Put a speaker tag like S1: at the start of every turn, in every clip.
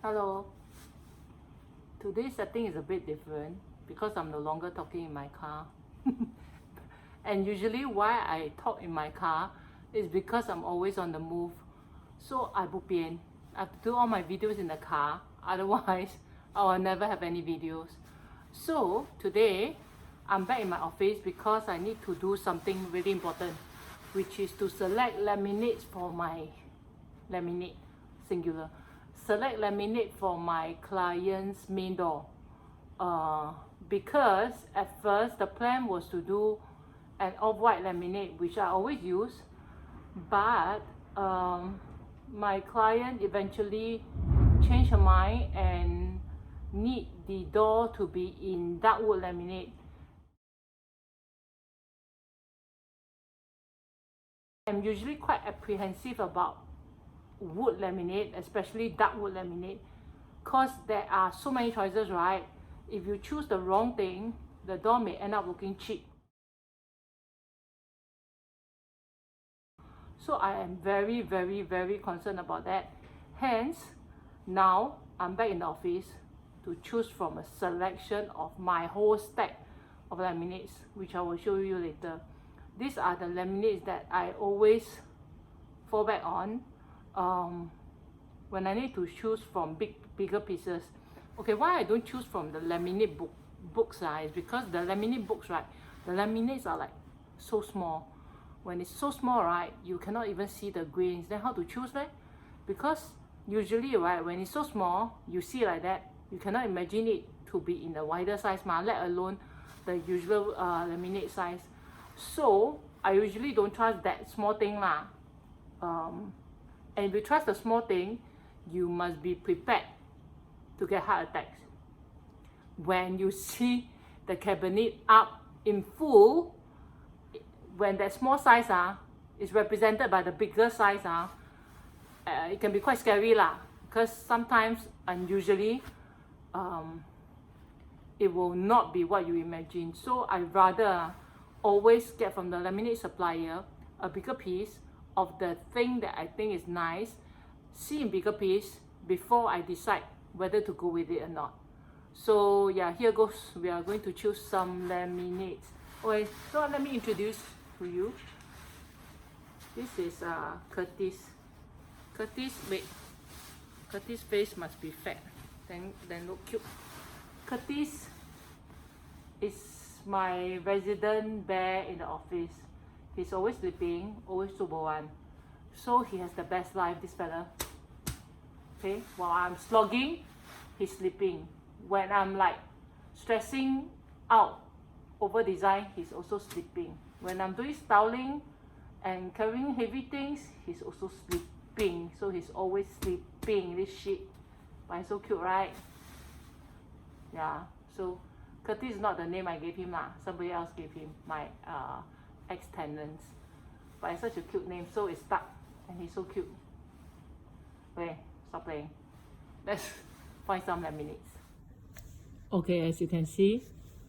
S1: Hello. Today's setting is a bit different because I'm no longer talking in my car. And usually why I talk in my car is because I'm always on the move. So I bo pian. I have to do all my videos in the car, otherwise I will never have any videos. So today I'm back in my office because I need to do something really important, which is to select laminates for my laminate, singular. Select laminate for my client's main door. Because at first the plan was to do an off-white laminate, which I always use, but my client eventually changed her mind and need the door to be in dark wood laminate. I'm usually quite apprehensive about wood laminate, especially dark wood laminate, because there are so many choices, right? If you choose the wrong thing, the door may end up looking cheap. So I am very concerned about that. Hence, now I'm back in the office to choose from a selection of my whole stack of laminates, which I will show you later. These are the laminates that I always fall back on when I need to choose from bigger pieces. Okay, why I don't choose from the laminate books is because the laminate books, right, the laminates are like so small. When it's so small, right, you cannot even see the grains. Then how to choose that? Because usually, right, when it's so small, you see like that, you cannot imagine it to be in the wider size, let alone the usual laminate size. So I usually don't trust that small thing lah. And if you trust the small thing, you must be prepared to get heart attacks. When you see the cabinet up in full, when that small size is represented by the bigger size, it can be quite scary lah. Because sometimes, unusually, it will not be what you imagine. So I rather always get from the laminate supplier a bigger piece of the thing that I think is nice, see in bigger piece before I decide whether to go with it or not. So yeah, here goes. We are going to choose some laminates. Okay, so let me introduce to you. This is Curtis. Curtis' face must be fat, then look cute. Curtis is my resident bear in the office. He's always sleeping, always sober one. So he has the best life, this fella. Okay, while I'm slogging, he's sleeping. When I'm like stressing out over design, he's also sleeping. When I'm doing styling and carrying heavy things, he's also sleeping. So he's always sleeping, this shit. But he's so cute, right? Yeah, so Curtis is not the name I gave him lah. Somebody else gave him, my ex-tenants. But it's such a cute name, so it's stuck. And he's so cute. Okay, stop playing. Let's find some laminates. Okay, as you can see,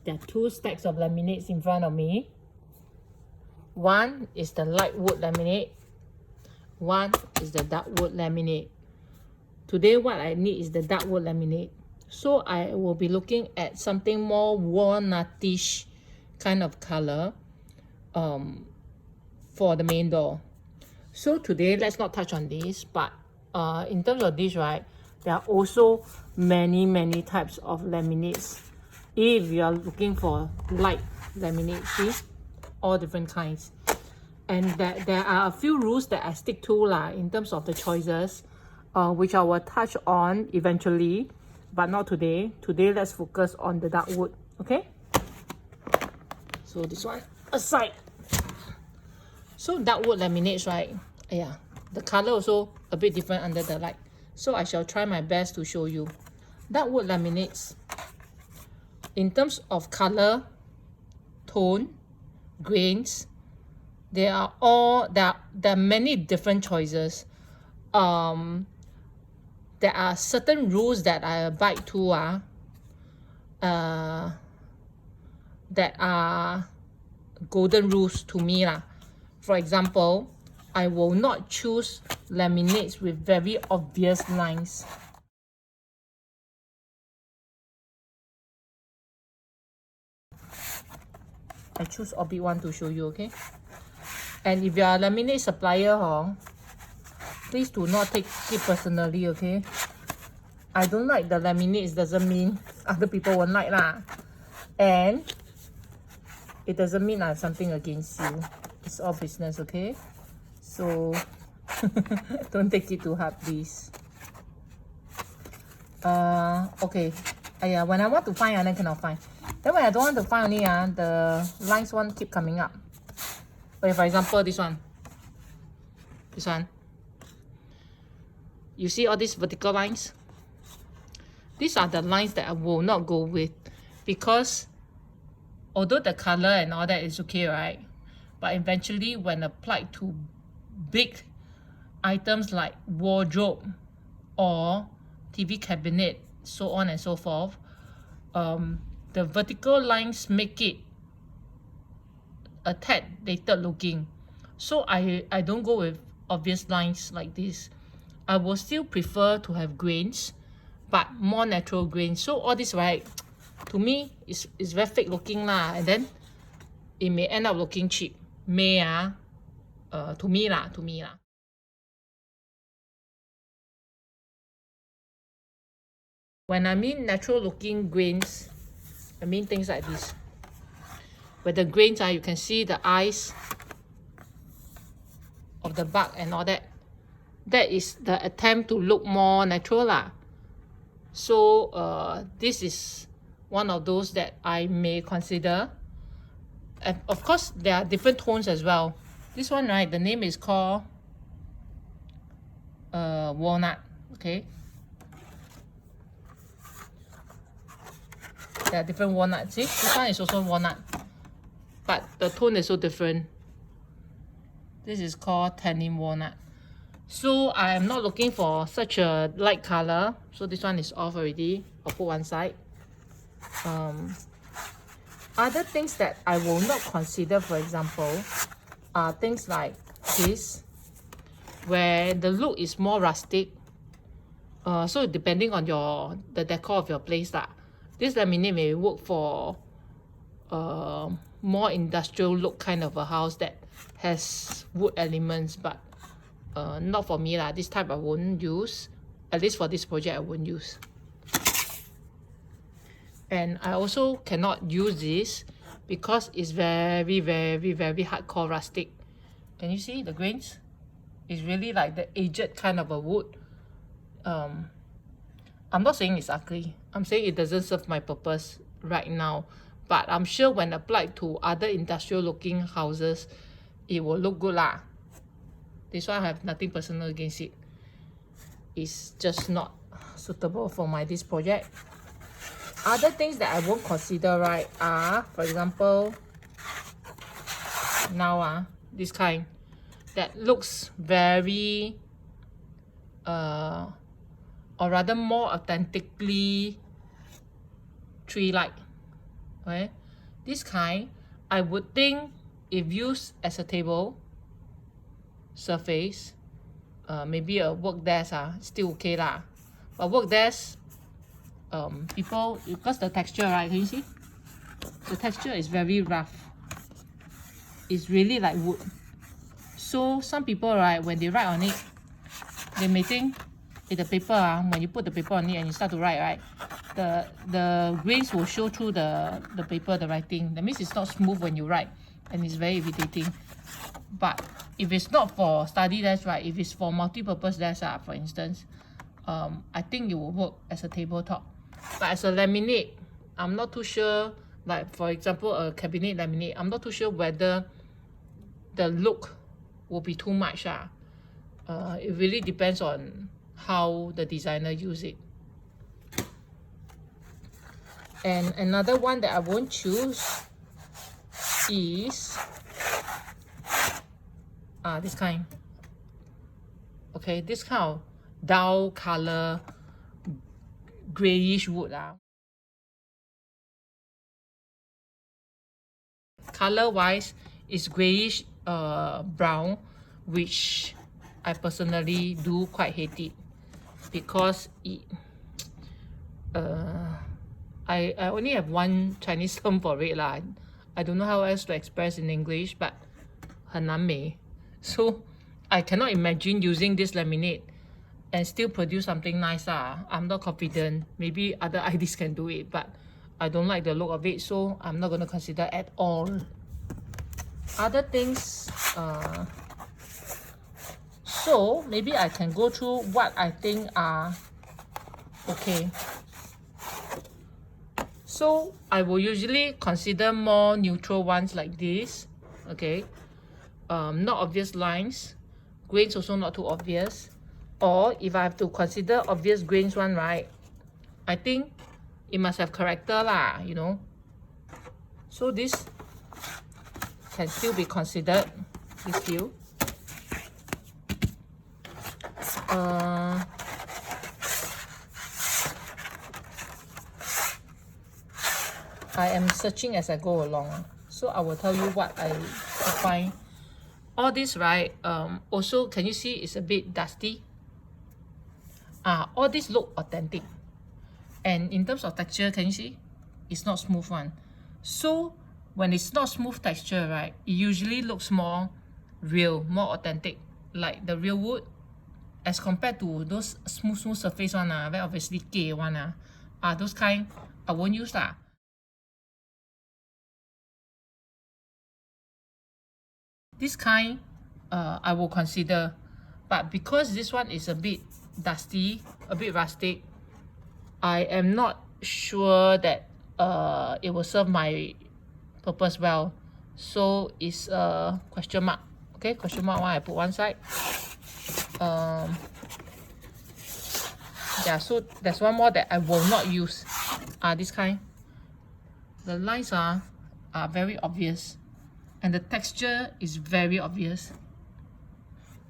S1: there are two stacks of laminates in front of me. One is the light wood laminate. One is the dark wood laminate. Today what I need is the dark wood laminate. So I will be looking at something more walnutish kind of color for the main door. So today, let's not touch on this, but in terms of this, right, there are also many types of laminates. If you are looking for light laminate, see, all different kinds. And there are a few rules that I stick to in terms of the choices, which I will touch on eventually, but not today. Today, let's focus on the dark wood, okay? So this one aside. So dark wood laminates, right? Yeah, the color also a bit different under the light. So I shall try my best to show you. Dark wood laminates, in terms of color, tone, grains, there are many different choices. There are certain rules that I abide to that are golden rules to me lah. For example, I will not choose laminates with very obvious lines. I choose Orbit one to show you, okay? And if you are a laminate supplier, please do not take it personally, okay? I don't like the laminates doesn't mean other people won't like lah. And it doesn't mean I have something against you. It's all business, okay? So don't take it too hard, please. Okay. When I want to find, then cannot find. Then when I don't want to find only, the lines one keep coming up. Okay, for example, this one. This one. You see all these vertical lines? These are the lines that I will not go with, because although the color and all that is okay, right? But eventually when applied to big items like wardrobe or TV cabinet, so on and so forth, the vertical lines make it a tad dated looking. So I don't go with obvious lines like this. I will still prefer to have grains, but more natural grains. So all this, right, to me is very fake looking lah, and then it may end up looking cheap. To me lah. When I mean natural looking grains, I mean things like this. Where the grains are, you can see the eyes of the bug and all that. That is the attempt to look more natural lah. So this is one of those that I may consider. And of course, there are different tones as well. This one, right, the name is called walnut, okay? There are different walnuts. See, this one is also walnut, but the tone is so different. This is called tannin walnut. So I am not looking for such a light color. So this one is off already. I'll put one side. Other things that I will not consider, for example, are things like this, where the look is more rustic. So depending on the decor of your place lah. This laminate may work for more industrial look kind of a house that has wood elements, but not for me lah. This type I won't use. At least for this project I won't use. And I also cannot use this because it's very, very, very hardcore rustic. Can you see the grains? It's really like the aged kind of a wood. I'm not saying it's ugly. I'm saying it doesn't serve my purpose right now. But I'm sure when applied to other industrial looking houses, it will look good lah. This one I have nothing personal against it. It's just not suitable for this project. Other things that I won't consider, right, are, for example, now this kind that looks very or rather more authentically tree-like. Okay, this kind I would think if used as a table surface, maybe a work desk still okay lah. But work desk, people, because the texture, right, can you see? The texture is very rough. It's really like wood. So some people, right, when they write on it, they may think the paper, when you put the paper on it and you start to write, right, the grains will show through the paper, the writing. That means it's not smooth when you write, and it's very irritating. But if it's not for study desk, right, if it's for multi-purpose desk, for instance, I think it will work as a tabletop. But as a laminate, I'm not too sure. Like for example, a cabinet laminate, I'm not too sure whether the look will be too much. It really depends on how the designer use it. And another one that I won't choose is this kind. Okay, this kind of dull color, grayish wood. Color wise, it's grayish brown, which I personally do quite hate it, because it I only have one Chinese term for it lah. I don't know how else to express in English, but 很难美. So I cannot imagine using this laminate and still produce something nice. I'm not confident. Maybe other IDs can do it, but I don't like the look of it, so I'm not going to consider at all. Other things, so maybe I can go through what I think are okay. So I will usually consider more neutral ones like this. Okay, not obvious lines, grains also not too obvious. Or if I have to consider obvious grains one, right, I think it must have character lah, you know. So this can still be considered, this few. I am searching as I go along, so I will tell you what I find. All this, right, also can you see it's a bit dusty? All this look authentic, and in terms of texture, can you see it's not smooth one? So when it's not smooth texture, right, it usually looks more real, more authentic, like the real wood, as compared to those smooth surface one, very obviously gay one, those kind I won't use that. This kind I will consider, but because this one is a bit dusty, a bit rustic, I am not sure that it will serve my purpose well. So it's a question mark. Okay, question mark one I put one side. Yeah, so there's one more that I will not use. This kind. The lines are very obvious, and the texture is very obvious.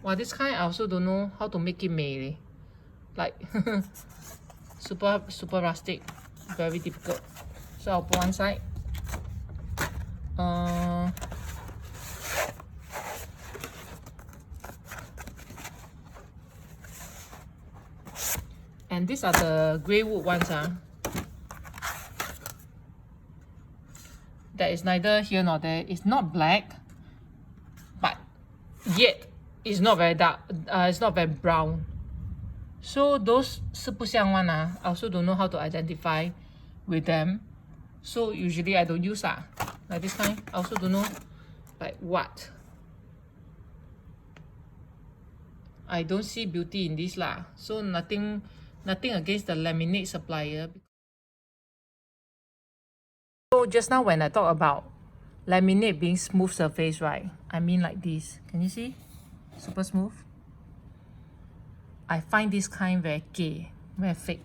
S1: Well, this kind I also don't know how to make it mei. Like super rustic, very difficult. So I'll put one side. And these are the grey wood ones. That is neither here nor there. It's not black, but yet it's not very dark. It's not very brown. So those 是不像 one, I also don't know how to identify with them. So usually I don't use like this kind. I also don't know like what. I don't see beauty in this lah. So nothing against the laminate supplier. So just now when I talk about laminate being smooth surface, right, I mean like this. Can you see? Super smooth. I find this kind very gay, very fake.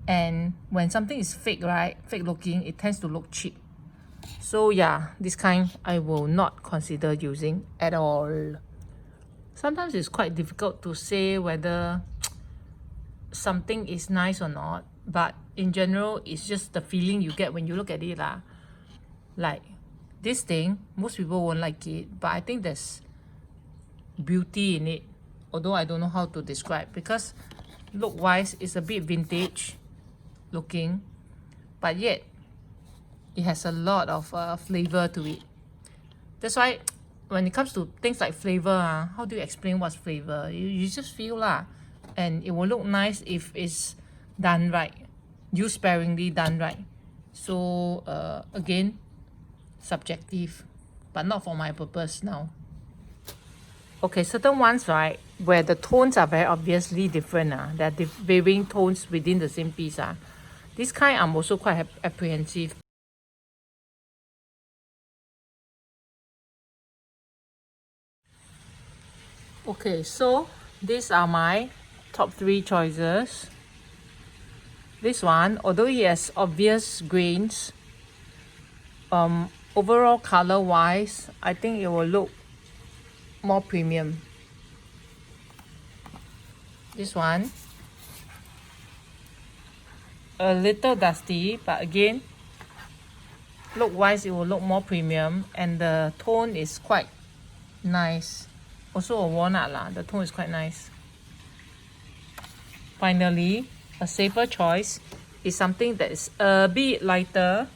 S1: And when something is fake, right, fake looking, it tends to look cheap. So yeah, this kind I will not consider using at all. Sometimes it's quite difficult to say whether something is nice or not, but in general, it's just the feeling you get when you look at it lah. Like this thing, most people won't like it, but I think there's beauty in it, although I don't know how to describe, because look wise it's a bit vintage looking, but yet it has a lot of flavor to it. That's why when it comes to things like flavor, how do you explain what's flavor? You just feel lah, and it will look nice if it's done right, used sparingly, done right. So again, subjective, but not for my purpose now. Okay, certain ones, right, where the tones are very obviously different, there are varying tones within the same piece. This kind I'm also quite apprehensive. Okay, so these are my top 3 choices. This one, although it has obvious grains, overall color wise, I think it will look more premium. This one, a little dusty, but again, look wise it will look more premium, and the tone is quite nice. Also a walnut lah, the tone is quite nice. Finally, a safer choice is something that is a bit lighter,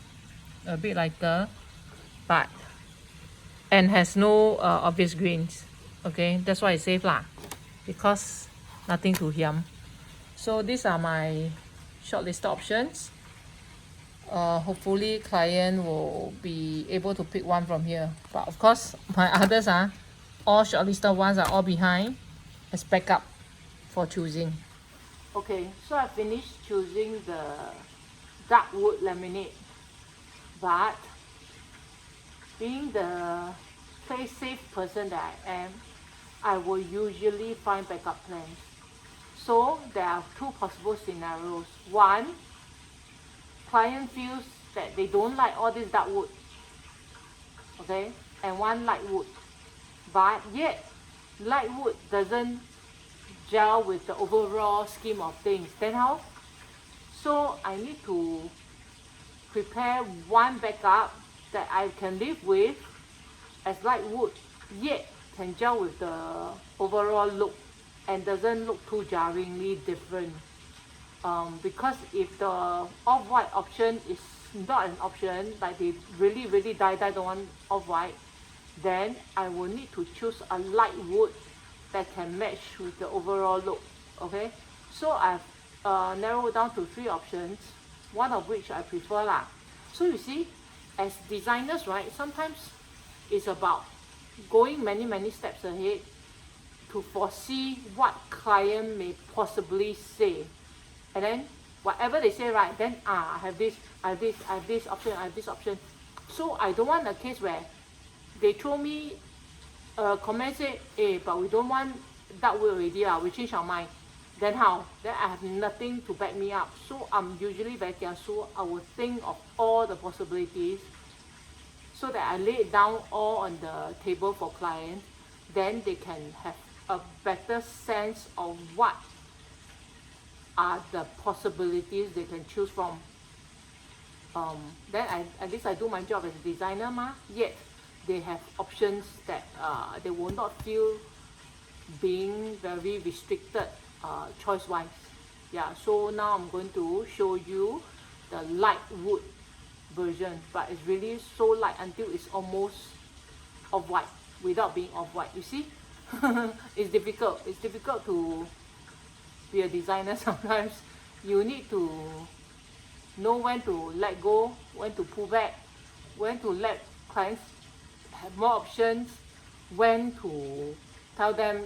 S1: but and has no obvious grains. Okay, that's why it's safe lah, because nothing to hiam. So these are my shortlisted options. Hopefully client will be able to pick one from here, but of course my others are all shortlisted ones are all behind as backup for choosing. Okay, so I finished choosing the dark wood laminate, but being the play safe person that I am, I will usually find backup plans. So there are two possible scenarios. One, client feels that they don't like all this dark wood, okay, and one light wood, but yet light wood doesn't gel with the overall scheme of things. Then how? So I need to prepare one backup that I can live with as light wood, yet can gel with the overall look and doesn't look too jarringly different. Because if the off-white option is not an option, like they really die don't want off-white, then I will need to choose a light wood that can match with the overall look. Okay, so I've narrowed down to 3 options, one of which I prefer lah. So you see, as designers, right, sometimes it's about going many steps ahead to foresee what client may possibly say, and then whatever they say, right, then I have this option, I have this option. So I don't want a case where they throw me a comment, say, but we don't want dark wood already, we change our mind. Then how? Then I have nothing to back me up. So I'm usually very careful. I will think of all the possibilities so that I lay it down all on the table for clients. Then they can have a better sense of what are the possibilities they can choose from. Then at least I do my job as a designer yet they have options that they will not feel being very restricted choice-wise. Yeah, so now I'm going to show you the light wood version, but it's really so light until it's almost off-white without being off-white. You see, it's difficult. It's difficult to be a designer sometimes. You need to know when to let go, when to pull back, when to let clients have more options, when to tell them,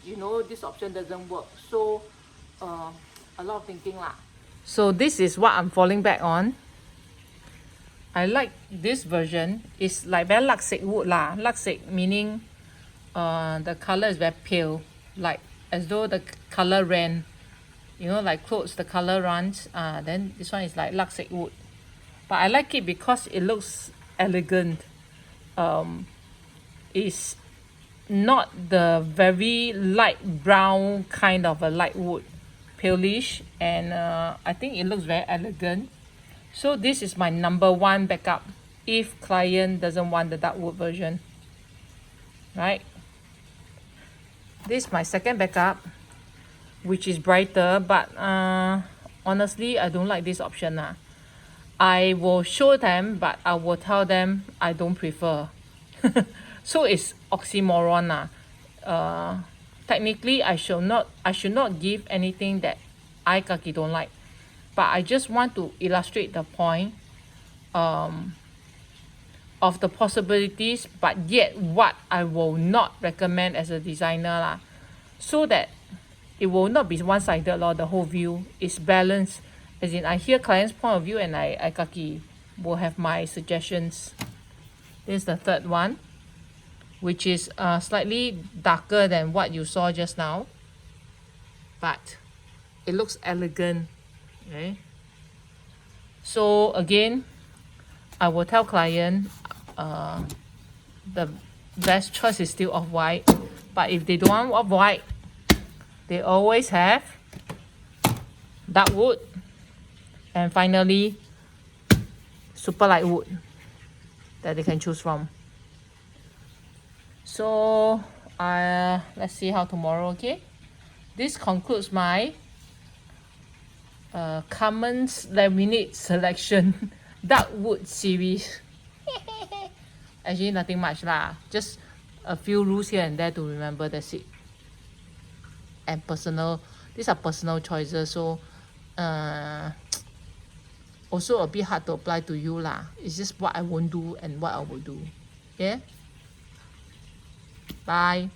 S1: you know, this option doesn't work. So a lot of thinking lah. So this is what I'm falling back on. I like this version. It's like very laksik wood lah. Laksik meaning the color is very pale, like as though the color ran, you know, like clothes the color runs. Then this one is like laksik wood, but I like it because it looks elegant. It's not the very light brown kind of a light wood, palish, and I think it looks very elegant. So this is my number 1 backup if client doesn't want the dark wood version, right? This is my second backup, which is brighter, but honestly I don't like this option lah. I will show them, but I will tell them I don't prefer. So it's oxymoron lah. Technically I should not give anything that I kaki don't like, but I just want to illustrate the point of the possibilities, but yet what I will not recommend as a designer lah, so that it will not be one-sided lor. The whole view is balanced, as in I hear client's point of view and I kaki will have my suggestions. This is the third one, which is slightly darker than what you saw just now, but it looks elegant. Okay, so again I will tell client the best choice is still off-white, but if they don't want off-white, they always have dark wood, and finally super light wood that they can choose from. So let's see how tomorrow. Okay, this concludes my Cummins laminate selection dark wood series. actually nothing much lah. Just a few rules here and there to remember, that's it. And personal, these are personal choices, so also a bit hard to apply to you lah. It's just what I won't do and what I will do. Okay? Bye.